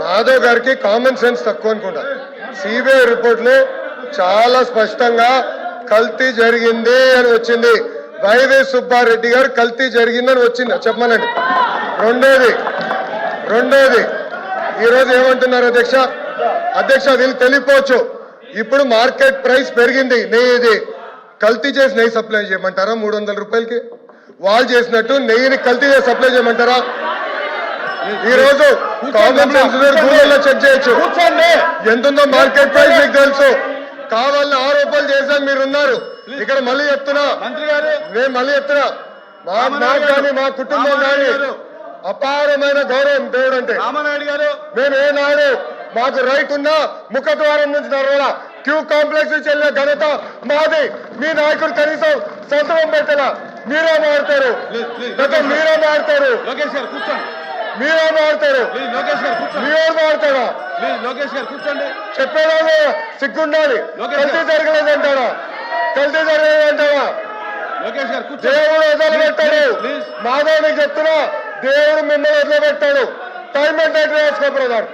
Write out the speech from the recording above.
మాధవ్ గారికి common sense తక్కువ అనుకుంటా. సిబిఐ రిపోర్ట్ లో చాలా స్పష్టంగా కల్తీ జరిగింది అని వచ్చింది. వైవి సుబ్బారెడ్డి గారు కల్తీ జరిగిందని వచ్చింది చెప్పమనండి. రెండోది ఈరోజు ఏమంటున్నారు అధ్యక్ష వీళ్ళు తెలియపోవచ్చు. ఇప్పుడు మార్కెట్ ప్రైస్ పెరిగింది. నెయ్యి కల్తీ చేసి నెయ్యి సప్లై చేయమంటారా 300 రూపాయలకి? వాళ్ళు చేసినట్టు నెయ్యిని కల్తీ చేసి సప్లై చేయమంటారా? ఈ రోజు కామన్ సెన్స్ గూగుల్లో చెక్ చేయొచ్చు ఎంతుందో మార్కెట్ ప్రైస్ మీకు తెలుసు. కావాలని ఆరోపణలు చేశాను మీరున్నారు ఇక్కడ. మళ్ళీ చెప్తున్నా నేను మాకు కానీ మా కుటుంబం కానీ అపారమైన గౌరవం దేవుడు అంటే. మేము ఏనాడు మాకు రైట్ ఉన్నా ముఖద్వారం నుంచి నడవాలా, క్యూ కాంప్లెక్స్ నుంచి వెళ్ళిన ఘనత మాది. మీ నాయకుడు కనీసం సంతకం పెట్టలా. మీరే మారుతారు చెప్పేదాన్ని సిగ్గుండాలి. కల్తీ జరగలేదంటారా? దేవుడు వదిలిపెట్టాడు. మాధవ్ని చెప్తున్నా దేవుడు మిమ్మల్ని వదిలిపెట్టాడు. టైం అంటే రాసుకో బ్రదర్.